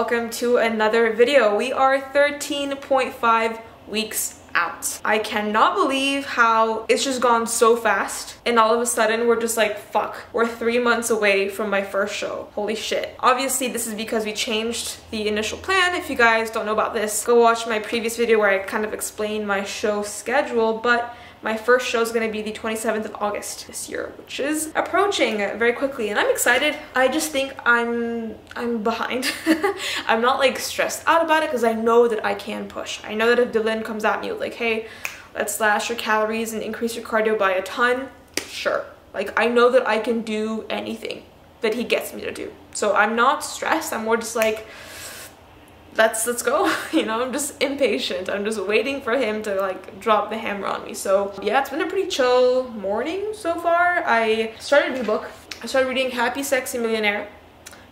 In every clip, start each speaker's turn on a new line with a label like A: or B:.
A: welcome to another video. We are 13.5 weeks out. I cannot believe how it's just gone so fast, and all of a sudden we're just like, fuck, we're 3 months away from my first show. Holy shit. Obviously this is because we changed the initial plan. If you guys don't know about this, go watch my previous video where I kind of explain my show schedule, but my first show is going to be the 27th of August this year, which is approaching very quickly, and I'm excited. I just think I'm behind. I'm not like stressed out about it because I know that I can push. I know that if Dylan comes at me with like, hey, let's slash your calories and increase your cardio by a ton, sure. Like, I know that I can do anything that he gets me to do. So I'm not stressed. I'm more just like, let's go. You know, I'm just impatient. I'm just waiting for him to like drop the hammer on me. So yeah, it's been a pretty chill morning so far. I started a new book. I started reading Happy Sexy Millionaire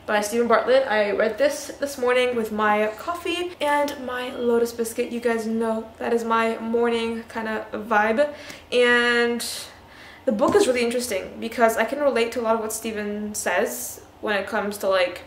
A: by Stephen Bartlett. I read this morning with my coffee and my Lotus biscuit. You guys know that is my morning kind of vibe. And the book is really interesting because I can relate to a lot of what Stephen says when it comes to like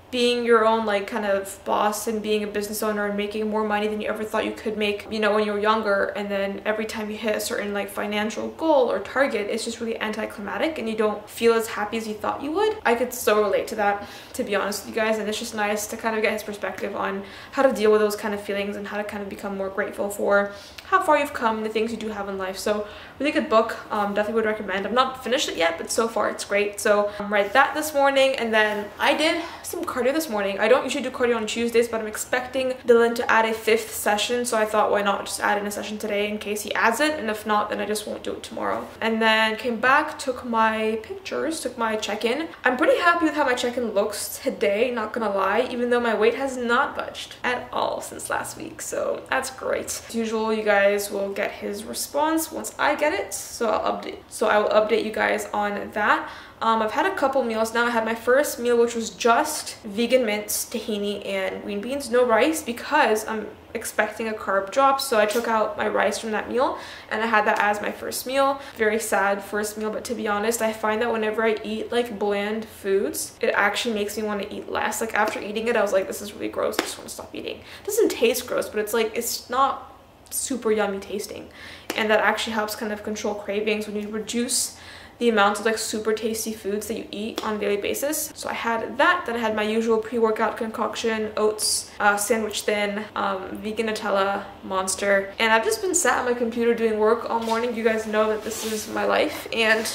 A: being your own like kind of boss and being a business owner and making more money than you ever thought you could make, you know, when you were younger, and then every time you hit a certain like financial goal or target, it's just really anticlimactic and you don't feel as happy as you thought you would. I could so relate to that, to be honest with you guys, and it's just nice to kind of get his perspective on how to deal with those kind of feelings and how to kind of become more grateful for how far you've come and the things you do have in life. So really good book. Definitely would recommend. I'm not finished it yet, but so far it's great. So read that this morning, and then I did some cardio this morning. I don't usually do cardio on Tuesdays, but I'm expecting Dylan to add a 5th session, so I thought, why not just add in a session today in case he adds it, and if not, then I just won't do it tomorrow. And then came back, took my pictures, took my check-in. I'm pretty happy with how my check-in looks today, not gonna lie, even though my weight has not budged at all since last week, so that's great. As usual, you guys will get his response once I get it, so I will update you guys on that. I've had a couple meals now. I had my first meal, which was just vegan mince, tahini, and green beans, no rice, because I'm expecting a carb drop. So I took out my rice from that meal and I had that as my first meal. Very sad first meal, but to be honest, I find that whenever I eat like bland foods, it actually makes me want to eat less. Like after eating it, I was like, this is really gross. I just want to stop eating. It doesn't taste gross, but it's like, it's not super yummy tasting, and that actually helps kind of control cravings when you reduce the amount of like super tasty foods that you eat on a daily basis. So I had that. Then I had my usual pre-workout concoction, oats, sandwich thin, vegan Nutella, Monster, and I've just been sat on my computer doing work all morning. You guys know that this is my life, and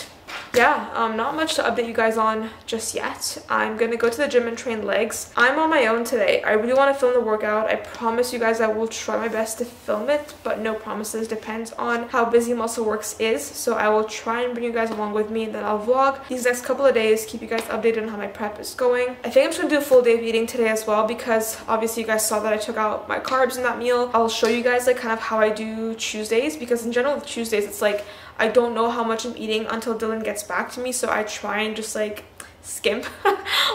A: yeah, not much to update you guys on just yet. I'm gonna go to the gym and train legs. I'm on my own today. I really want to film the workout. I promise you guys I will try my best to film it, but no promises. Depends on how busy MuscleWorks is. So I will try and bring you guys along with me, and then I'll vlog these next couple of days, keep you guys updated on how my prep is going. I think I'm just gonna do a full day of eating today as well, because obviously you guys saw that I took out my carbs in that meal. I'll show you guys like kind of how I do Tuesdays, because in general Tuesdays it's like I don't know how much I'm eating until Dylan gets back to me, so I try and just like skimp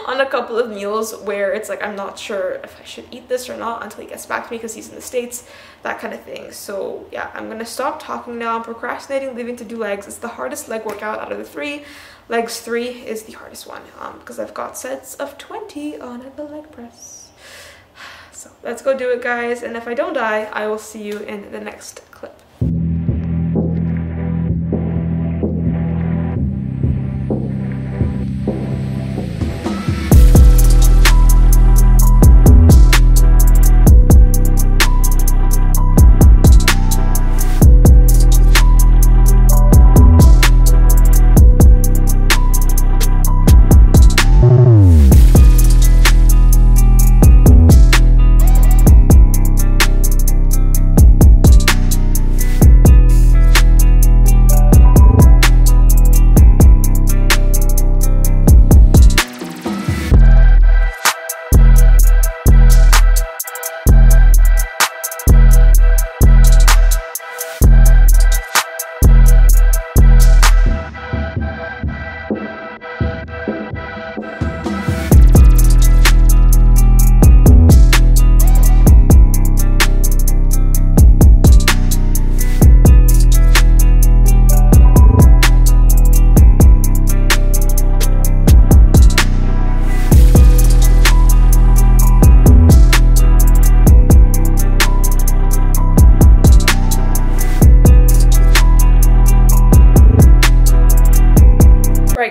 A: on a couple of meals where it's like I'm not sure if I should eat this or not until he gets back to me because he's in the States, that kind of thing. So yeah, I'm gonna stop talking now. I'm procrastinating leaving to do legs. It's the hardest leg workout out of the 3. Legs 3 is the hardest one because I've got sets of 20 on the leg press. So let's go do it, guys, and if I don't die, I will see you in the next clip.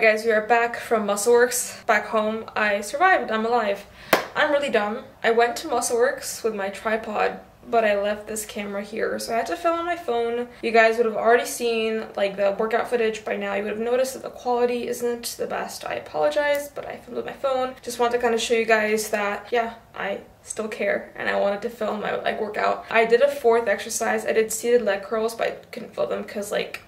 A: guys, we are back from MuscleWorks, back home. I survived, I'm alive. I'm really dumb. I went to MuscleWorks with my tripod, but I left this camera here, so I had to film on my phone. You guys would have already seen like the workout footage by now. You would have noticed that the quality isn't the best. I apologize, but I filmed with my phone. Just wanted to kind of show you guys that, yeah, I still care and I wanted to film my like workout. I did a 4th exercise. I did seated leg curls, but I couldn't film them because like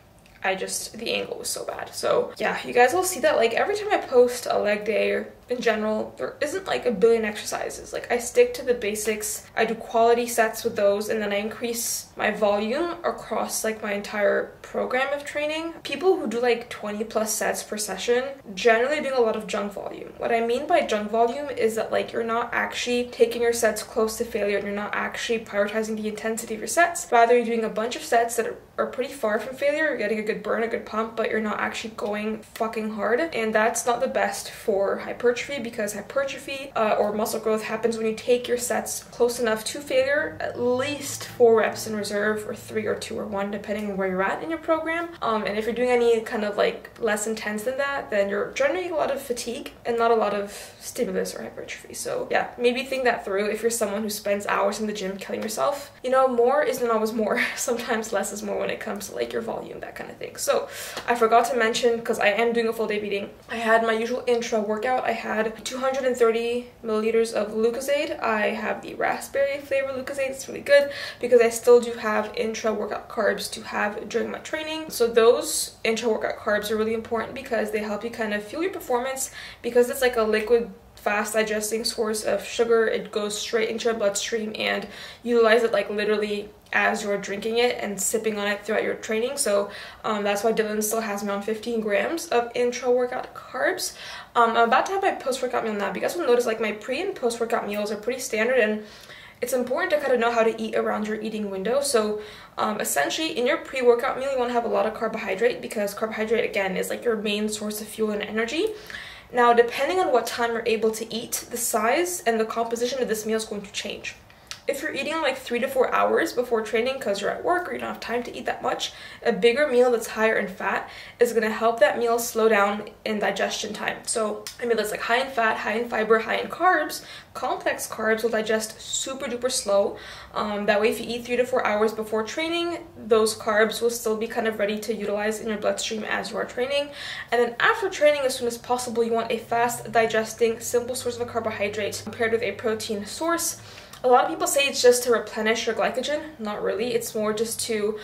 A: the angle was so bad. So yeah, you guys will see that like every time I post a leg day or in general, there isn't like a billion exercises. Like I stick to the basics, I do quality sets with those, and then I increase my volume across like my entire program of training. People who do like 20+ sets per session generally doing a lot of junk volume. What I mean by junk volume is that like you're not actually taking your sets close to failure and you're not actually prioritizing the intensity of your sets. Rather, you're doing a bunch of sets that are pretty far from failure. You're getting a good burn, a good pump, but you're not actually going fucking hard, and that's not the best for hypertrophy, because hypertrophy or muscle growth happens when you take your sets close enough to failure, at least 4 reps in reserve, or 3 or 2 or 1 depending on where you're at in your program. And if you're doing any kind of like less intense than that, then you're generating a lot of fatigue and not a lot of stimulus or hypertrophy. So yeah, maybe think that through if you're someone who spends hours in the gym killing yourself. You know, more isn't always more. Sometimes less is more when it comes to like your volume, that kind of thing. So I forgot to mention, because I am doing a full day beating, I had my usual intro workout. I had 230 milliliters of Lucozade. I have the raspberry flavor Lucozade. It's really good because I still do have intra workout carbs to have during my training. So those intra workout carbs are really important because they help you kind of fuel your performance, because it's like a liquid fast digesting source of sugar. It goes straight into your bloodstream and utilize it like literally as you're drinking it and sipping on it throughout your training. So that's why Dylan still has me on 15 grams of intra-workout carbs. I'm about to have my post-workout meal now. You guys will notice like my pre and post-workout meals are pretty standard, and it's important to kind of know how to eat around your eating window. So essentially in your pre-workout meal, you want to have a lot of carbohydrate, because carbohydrate again is like your main source of fuel and energy. Now, depending on what time you're able to eat, the size and the composition of this meal is going to change. If you're eating like 3 to 4 hours before training because you're at work or you don't have time to eat that much, a bigger meal that's higher in fat is going to help that meal slow down in digestion time. So a meal that's like high in fat, high in fiber, high in carbs, complex carbs will digest super duper slow. That way if you eat 3 to 4 hours before training, those carbs will still be kind of ready to utilize in your bloodstream as you are training. And then after training, as soon as possible, you want a fast digesting simple source of a carbohydrate paired with a protein source. A lot of people say it's just to replenish your glycogen. Not really. It's more just to,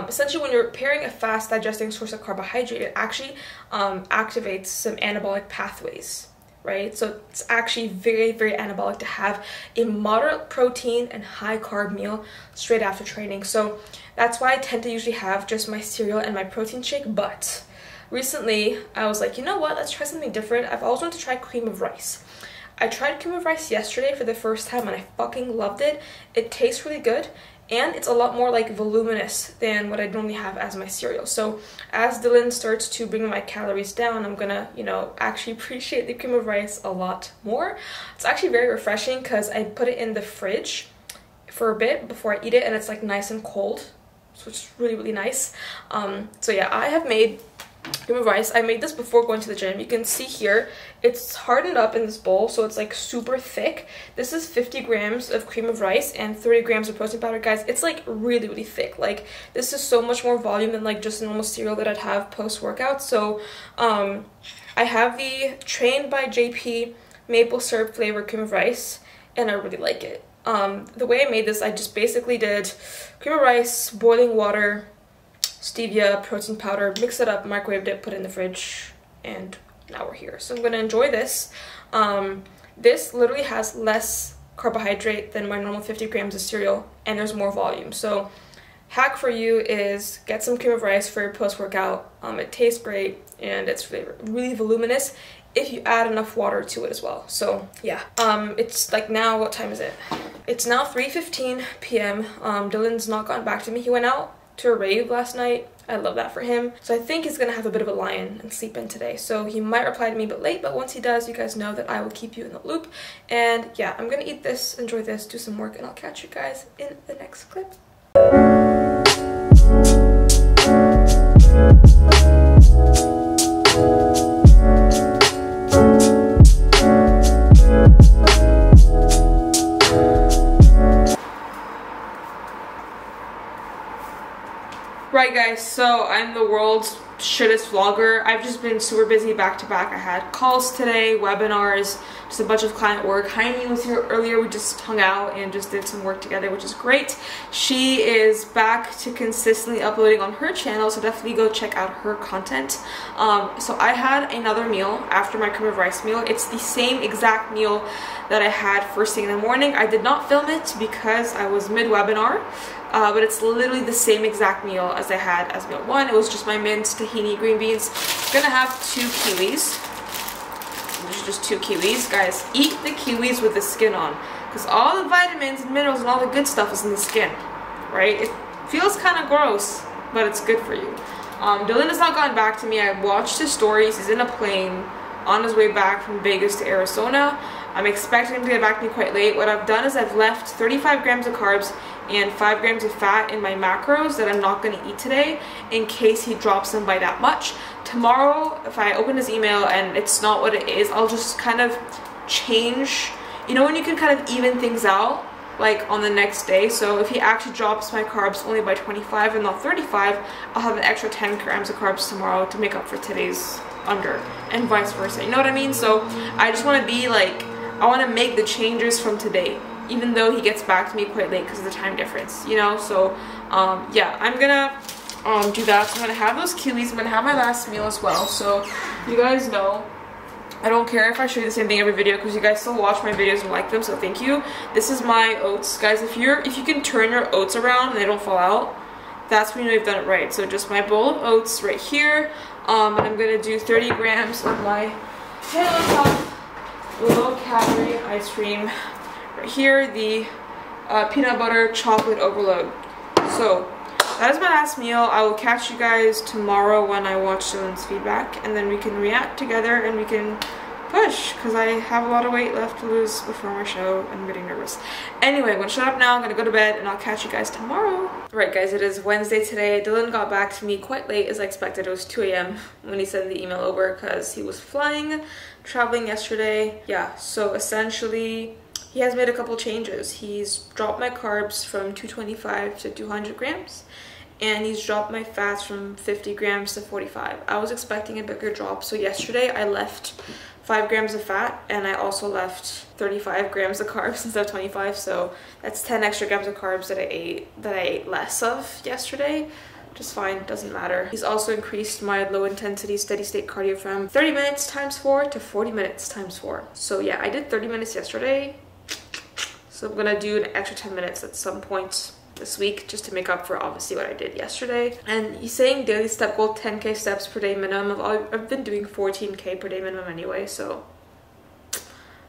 A: essentially when you're pairing a fast digesting source of carbohydrate, it actually activates some anabolic pathways, right? So it's actually very, very anabolic to have a moderate protein and high carb meal straight after training. So that's why I tend to usually have just my cereal and my protein shake. But recently I was like, you know what? Let's try something different. I've always wanted to try cream of rice. I tried cream of rice yesterday for the first time and I fucking loved it. It tastes really good and it's a lot more like voluminous than what I normally have as my cereal. So as Dylan starts to bring my calories down, I'm gonna, you know, actually appreciate the cream of rice a lot more. It's actually very refreshing because I put it in the fridge for a bit before I eat it and it's like nice and cold. So it's really, really nice. So yeah, I have made cream of rice. I made this before going to the gym. You can see here it's hardened up in this bowl, so it's like super thick. This is 50 grams of cream of rice and 30 grams of protein powder. Guys, it's like really, really thick. Like this is so much more volume than like just a normal cereal that I'd have post-workout. So I have the Trained by JP maple syrup flavored cream of rice and I really like it. The way I made this, I just basically did cream of rice, boiling water, stevia, protein powder, mix it up, microwaved it, put it in the fridge, and now we're here. So I'm going to enjoy this. This literally has less carbohydrate than my normal 50 grams of cereal, and there's more volume. So hack for you is get some cream of rice for your post-workout. It tastes great, and it's really, really voluminous if you add enough water to it as well. So yeah, it's like now, what time is it? It's now 3:15 p.m. Dylan's not gotten back to me. He went out to a rave last night. I love that for him. So I think he's gonna have a bit of a lie-in and sleep in today. So he might reply to me a bit late, but once he does, you guys know that I will keep you in the loop. And yeah, I'm gonna eat this, enjoy this, do some work, and I'll catch you guys in the next clip. so I'm the world's shittest vlogger. I've just been super busy back to back. I had calls today, webinars, just a bunch of client work. Heini was here earlier. We just hung out and just did some work together, which is great. She is back to consistently uploading on her channel, so definitely go check out her content. So I had another meal after my cream of rice meal. It's the same exact meal that I had first thing in the morning. I did not film it because I was mid-webinar. But it's literally the same exact meal as I had as meal 1. It was just my mint, tahini, green beans. I'm gonna have 2 kiwis. There's just 2 kiwis. Guys, eat the kiwis with the skin on, because all the vitamins and minerals and all the good stuff is in the skin, right? It feels kind of gross, but it's good for you. Dylan has not gotten back to me. I watched his stories. He's in a plane on his way back from Vegas to Arizona. I'm expecting him to get back to me quite late. What I've done is I've left 35 grams of carbs and 5 grams of fat in my macros that I'm not going to eat today in case he drops them by that much. Tomorrow, if I open his email and it's not what it is, I'll just kind of change. You know when you can kind of even things out, like on the next day? So if he actually drops my carbs only by 25 and not 35, I'll have an extra 10 grams of carbs tomorrow to make up for today's under, and vice versa. You know what I mean? So I just want to be like, I want to make the changes from today, even though he gets back to me quite late because of the time difference, you know? So yeah, I'm gonna do that. So I'm gonna have those kiwis. I'm gonna have my last meal as well. So you guys know I don't care if I show you the same thing every video, because you guys still watch my videos and like them, so thank you. This is my oats, guys. If you can turn your oats around and they don't fall out, that's when you know you've done it right. So just my bowl of oats right here, and I'm gonna do 30 grams of my low calorie ice cream right here, the peanut butter chocolate overload. So that is my last meal. I will catch you guys tomorrow when I watch Dylan's feedback, and then we can react together and we can push, because I have a lot of weight left to lose before my show and I'm getting nervous. Anyway, I'm gonna shut up now. I'm gonna go to bed and I'll catch you guys tomorrow. Right guys, it is Wednesday today. Dylan got back to me quite late as I expected. It was 2 a.m. when he sent the email over because he was traveling yesterday. Yeah, so essentially he has made a couple changes. He's dropped my carbs from 225 to 200 grams. And he's dropped my fats from 50 grams to 45. I was expecting a bigger drop. So yesterday I left 5 grams of fat, and I also left 35 grams of carbs instead of 25. So that's 10 extra grams of carbs that I ate less of yesterday. Just fine, doesn't matter. He's also increased my low intensity steady state cardio from 30 minutes times 4 to 40 minutes times 4. So yeah, I did 30 minutes yesterday. So I'm gonna do an extra 10 minutes at some point this week just to make up for obviously what I did yesterday. And he's saying daily step goal 10k steps per day minimum. I've been doing 14k per day minimum anyway, so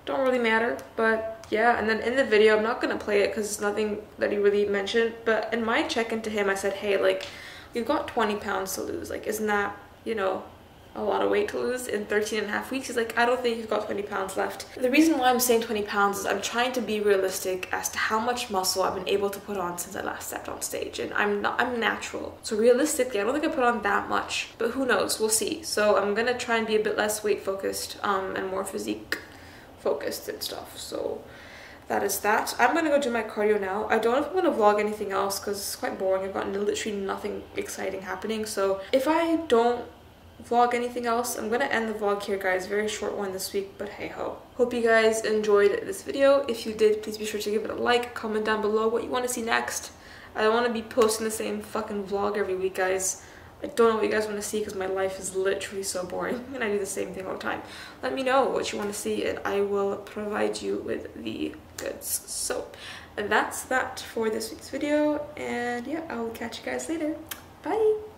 A: don't really matter. But yeah, and then in the video, I'm not gonna play it because it's nothing that he really mentioned, but in my check-in to him I said, hey, like, you've got 20 pounds to lose, like, isn't that, you know, a lot of weight to lose in 13.5 weeks? He's like, I don't think you've got 20 pounds left. The reason why I'm saying 20 pounds is I'm trying to be realistic as to how much muscle I've been able to put on since I last stepped on stage, and I'm natural. So realistically, I don't think I put on that much, but who knows, we'll see. So I'm gonna try and be a bit less weight focused and more physique focused and stuff. So that is that. I'm gonna go do my cardio now. I don't know if I'm gonna vlog anything else because it's quite boring. I've got literally nothing exciting happening. So if I don't vlog anything else, I'm gonna end the vlog here, guys. Very short one this week, but hey ho. Hope you guys enjoyed this video. If you did, please be sure to give it a like, comment down below what you want to see next. I don't want to be posting the same fucking vlog every week, guys. I don't know what you guys want to see because my life is literally so boring and I do the same thing all the time. Let me know what you want to see and I will provide you with the goods. So that's that for this week's video, and yeah, I will catch you guys later. Bye.